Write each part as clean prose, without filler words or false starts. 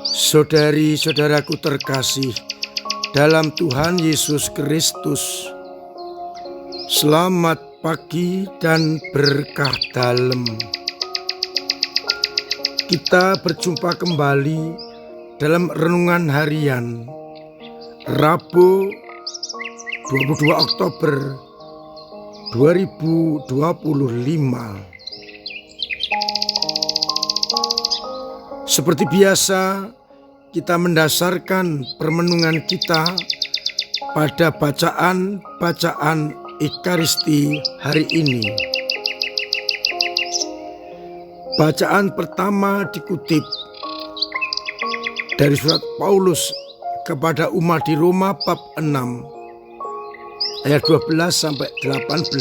Saudari-saudaraku terkasih dalam Tuhan Yesus Kristus, selamat pagi dan berkah dalam. Kita berjumpa kembali dalam renungan harian Rabu 22 Oktober 2025. Seperti biasa, kita mendasarkan permenungan kita pada bacaan Ekaristi hari ini. Bacaan pertama dikutip dari surat Paulus kepada umat di Roma bab 6 ayat 12 sampai 18.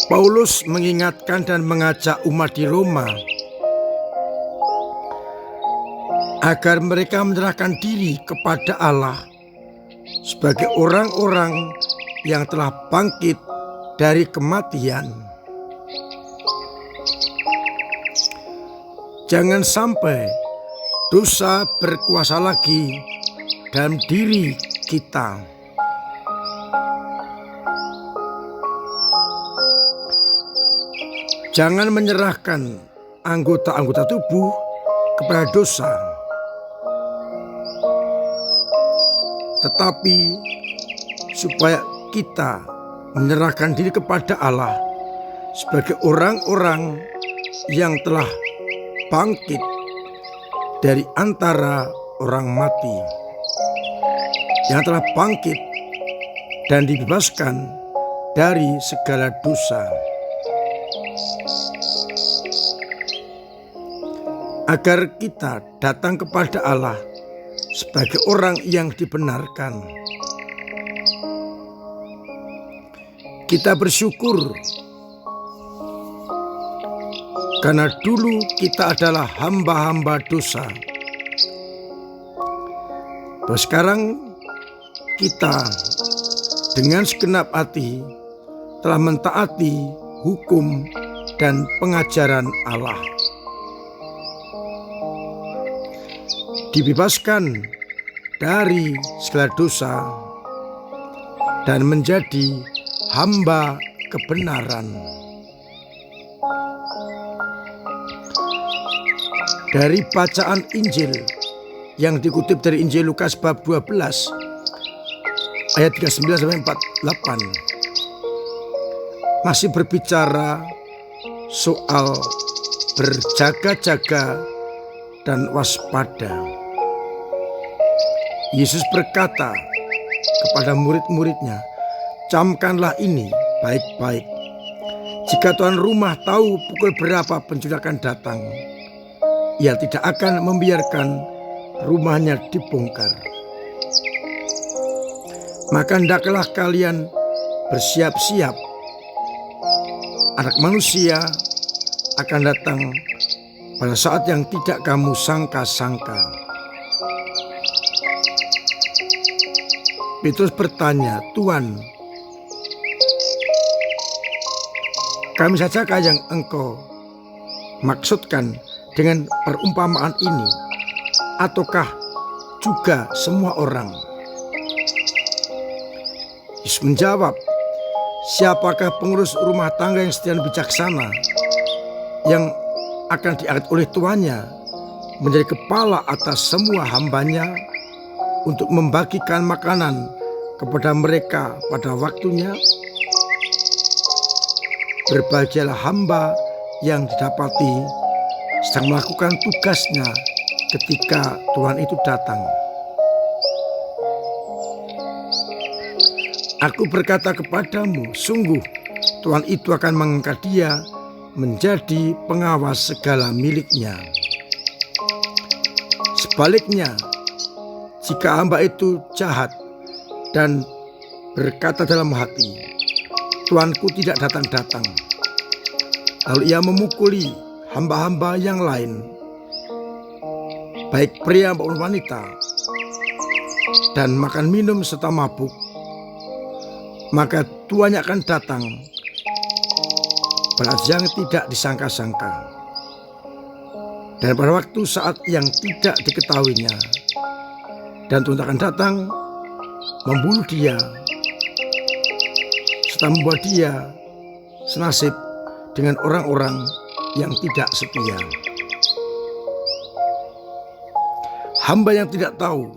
Paulus mengingatkan dan mengajak umat di Roma agar mereka menyerahkan diri kepada Allah sebagai orang-orang yang telah bangkit dari kematian. Jangan sampai dosa berkuasa lagi dalam diri kita. Jangan menyerahkan anggota-anggota tubuh kepada dosa, tetapi supaya kita menyerahkan diri kepada Allah sebagai orang-orang yang telah bangkit dari antara orang mati, yang telah bangkit dan dibebaskan dari segala dosa, agar kita datang kepada Allah sebagai orang yang dibenarkan. Kita bersyukur karena dulu kita adalah hamba-hamba dosa. Bahwa sekarang kita dengan segenap hati telah mentaati hukum dan pengajaran Allah. Dibebaskan dari segala dosa dan menjadi hamba kebenaran. Dari bacaan Injil yang dikutip dari Injil Lukas bab 12 ayat 39 sampai 48 masih berbicara soal berjaga-jaga dan waspada. Yesus berkata kepada murid-muridnya, "Camkanlah ini baik-baik. Jika tuan rumah tahu pukul berapa pencuri akan datang, ia tidak akan membiarkan rumahnya dibongkar. Maka hendaklah kalian bersiap-siap. Anak manusia akan datang pada saat yang tidak kamu sangka-sangka." Petrus bertanya, "Tuhan, kami sajakah yang engkau maksudkan dengan perumpamaan ini, ataukah juga semua orang?" Yesus menjawab, "Siapakah pengurus rumah tangga yang setia dan bijaksana, yang akan diangkat oleh tuannya menjadi kepala atas semua hambanya untuk membagikan makanan kepada mereka pada waktunya? Berbahagialah hamba yang didapati sedang melakukan tugasnya ketika Tuhan itu datang. Aku berkata kepadamu, sungguh Tuhan itu akan mengangkat dia menjadi pengawas segala miliknya. Sebaliknya, jika hamba itu jahat dan berkata dalam hati, Tuanku tidak datang-datang, lalu ia memukuli hamba-hamba yang lain, baik pria maupun wanita, dan makan minum serta mabuk, maka tuannya akan datang pada yang tidak disangka-sangka. Dan pada waktu saat yang tidak diketahuinya, dan Tuhan akan datang membunuh dia, serta membuat dia senasib dengan orang-orang yang tidak setia. Hamba yang tidak tahu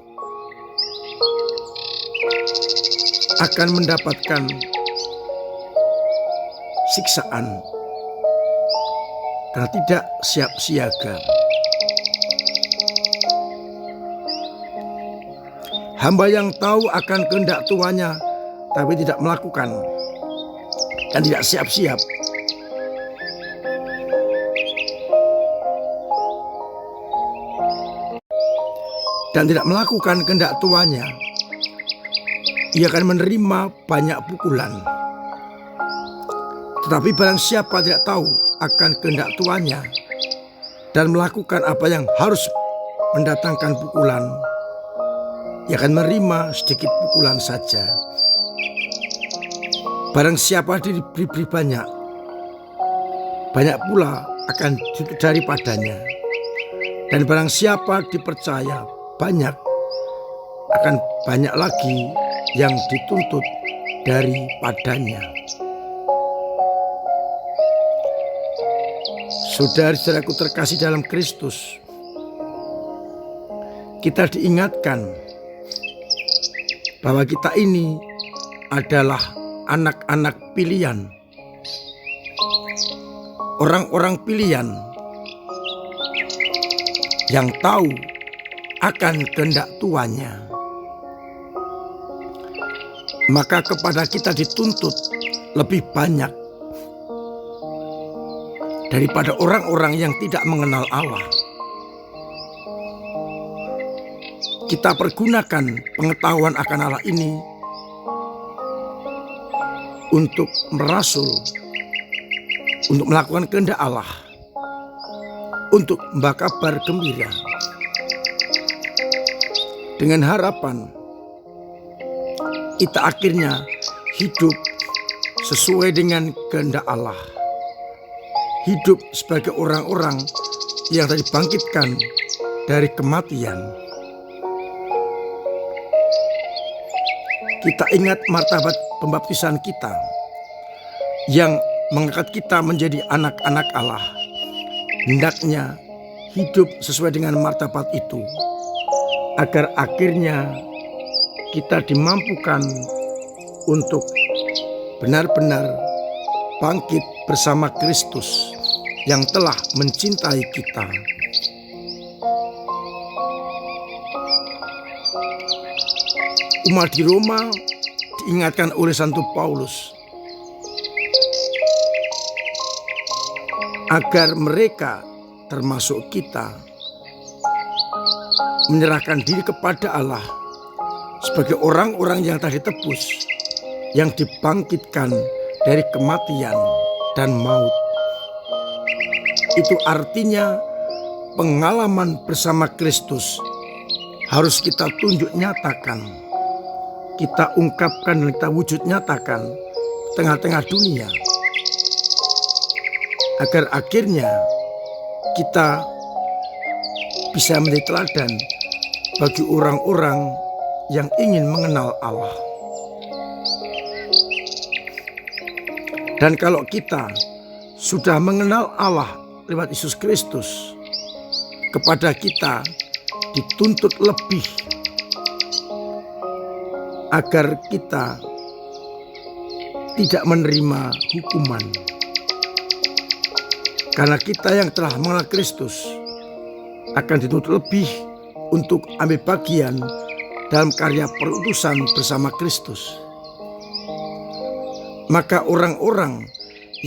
akan mendapatkan siksaan karena tidak siap siaga. Hamba yang tahu akan kehendak tuannya tapi tidak melakukan dan tidak siap-siap, dan tidak melakukan kehendak tuannya, ia akan menerima banyak pukulan. Tetapi barang siapa tidak tahu akan kehendak tuannya dan melakukan apa yang harus mendatangkan pukulan, ia akan menerima sedikit pukulan saja. Barang siapa diberi banyak, banyak pula akan daripadanya. Dan barang siapa dipercaya banyak, akan banyak lagi yang dituntut daripadanya. Saudara-saudaraku terkasih dalam Kristus, kita diingatkan bahwa kita ini adalah anak-anak pilihan, orang-orang pilihan yang tahu akan kehendak tuannya. Maka kepada kita dituntut lebih banyak daripada orang-orang yang tidak mengenal Allah. Kita pergunakan pengetahuan akan Allah ini untuk merasul, untuk melakukan kehendak Allah, untuk membawa kabar gembira, dengan harapan kita akhirnya hidup sesuai dengan kehendak Allah, hidup sebagai orang-orang yang telah dibangkitkan dari kematian. Kita ingat martabat pembaptisan kita yang mengangkat kita menjadi anak-anak Allah. Hendaknya hidup sesuai dengan martabat itu, agar akhirnya kita dimampukan untuk benar-benar bangkit bersama Kristus yang telah mencintai kita. Umat di Roma diingatkan oleh Santo Paulus agar mereka, termasuk kita, menyerahkan diri kepada Allah sebagai orang-orang yang telah ditebus, yang dibangkitkan dari kematian dan maut. Itu artinya pengalaman bersama Kristus harus kita tunjuk nyatakan, kita ungkapkan dan kita wujud nyatakan tengah-tengah dunia, agar akhirnya kita bisa menjadi teladan bagi orang-orang yang ingin mengenal Allah. Dan kalau kita sudah mengenal Allah lewat Yesus Kristus, kepada kita dituntut lebih agar kita tidak menerima hukuman. Karena kita yang telah mengenal Kristus akan dituntut lebih untuk ambil bagian dalam karya perutusan bersama Kristus. Maka orang-orang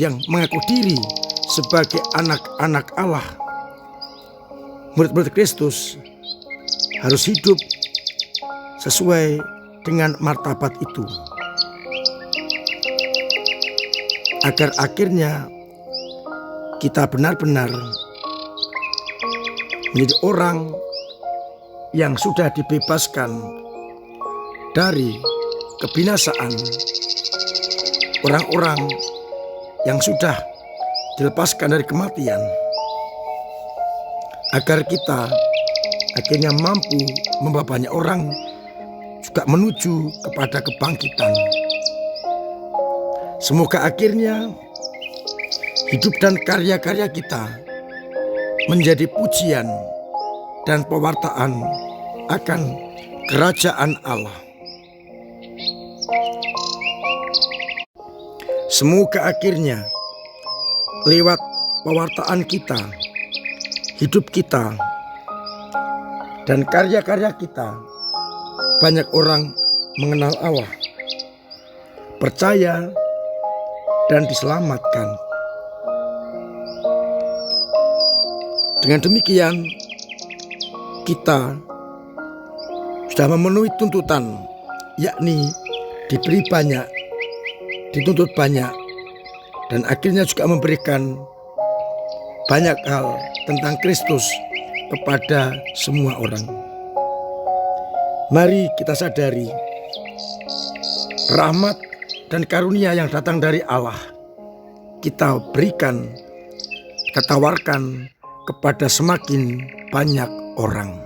yang mengaku diri sebagai anak-anak Allah, murid-murid Kristus, harus hidup sesuai dengan martabat itu, agar akhirnya kita benar-benar menjadi orang yang sudah dibebaskan dari kebinasaan orang-orang yang sudah dilepaskan dari kematian, agar kita akhirnya mampu membawa banyak orang juga menuju kepada kebangkitan. Semoga akhirnya hidup dan karya-karya kita menjadi pujian dan pewartaan akan kerajaan Allah. Semoga akhirnya lewat pewartaan kita, hidup kita, dan karya-karya kita, banyak orang mengenal Allah, percaya, dan diselamatkan. Dengan demikian, kita sudah memenuhi tuntutan, yakni diberi banyak, dituntut banyak, dan akhirnya juga memberikan banyak hal tentang Kristus kepada semua orang. Mari kita sadari rahmat dan karunia yang datang dari Allah kita berikan, kita tawarkan kepada semakin banyak orang.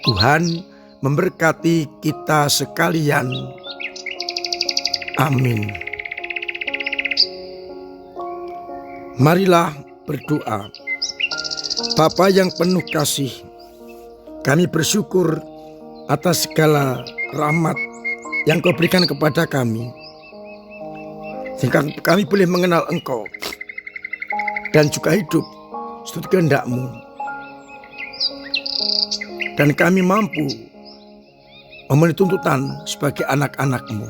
Tuhan memberkati kita sekalian. Amin. Marilah berdoa. Bapa yang penuh kasih, kami bersyukur atas segala rahmat yang Kau berikan kepada kami, sehingga kami boleh mengenal Engkau dan juga hidup seturut kehendak-Mu, dan kami mampu memenuhi tuntutan sebagai anak-anak-Mu.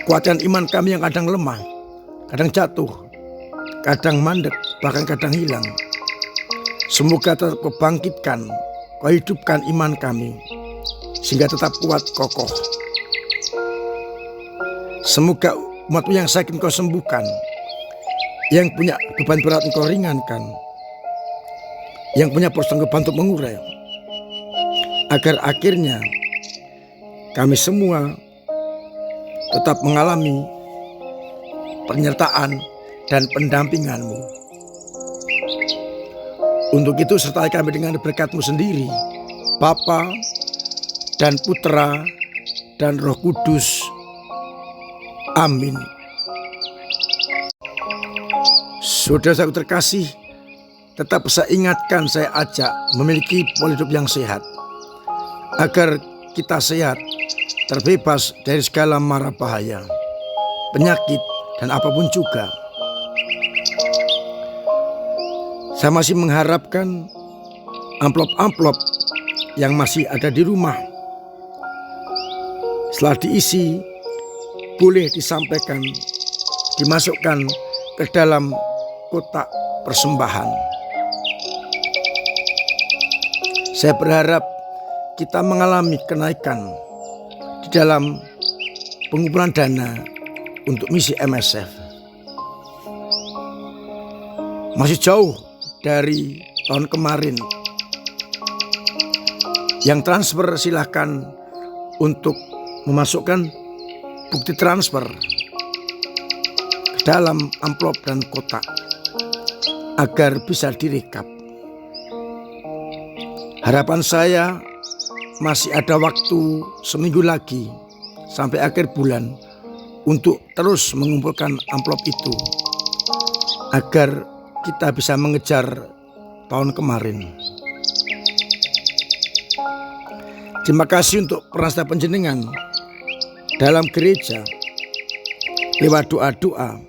Kuatkan iman kami yang kadang lemah, kadang jatuh, kadang mandek, bahkan kadang hilang. Semoga tetap Kau bangkitkan, Kau hidupkan iman kami, sehingga tetap kuat kokoh. Semoga umat-Mu yang sakit Kau sembuhkan, yang punya beban berat Engkau ringankan, yang punya persoalan Kau bantu mengurai, agar akhirnya kami semua tetap mengalami penyertaan dan pendampingan-Mu. Untuk itu sertai kami dengan berkat-Mu sendiri, Bapa dan Putra dan Roh Kudus. Amin. Saudara-saudara terkasih, tetap saya ingatkan, saya ajak memiliki pola hidup yang sehat, agar kita sehat, terbebas dari segala mara bahaya, penyakit, dan apapun juga. Saya masih mengharapkan amplop-amplop yang masih ada di rumah, setelah diisi, boleh disampaikan, dimasukkan ke dalam kotak persembahan. Saya berharap kita mengalami kenaikan di dalam pengumpulan dana untuk misi MSF. Masih jauh dari tahun kemarin. Yang transfer silahkan untuk memasukkan bukti transfer ke dalam amplop dan kotak agar bisa direkap. Harapan saya masih ada waktu seminggu lagi sampai akhir bulan untuk terus mengumpulkan amplop itu, agar kita bisa mengejar tahun kemarin. Terima kasih untuk peran serta panjenengan dalam gereja, lewat doa-doa,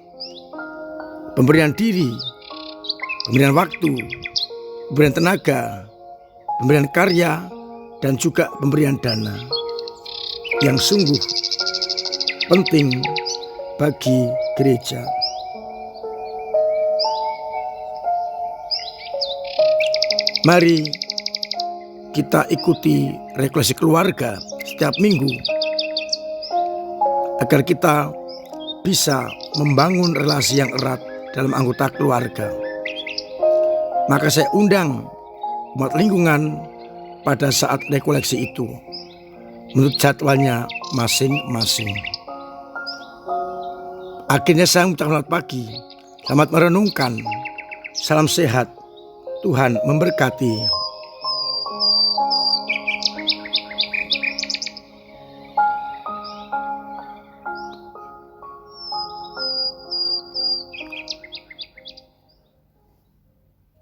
pemberian diri, pemberian waktu, pemberian tenaga, pemberian karya, dan juga pemberian dana yang sungguh penting bagi gereja. Mari kita ikuti rekoleksi keluarga setiap minggu, agar kita bisa membangun relasi yang erat dalam anggota keluarga. Maka saya undang umat lingkungan pada saat rekoleksi itu, menurut jadwalnya masing-masing. Akhirnya saya mengucapkan selamat pagi, selamat merenungkan, salam sehat, Tuhan memberkati.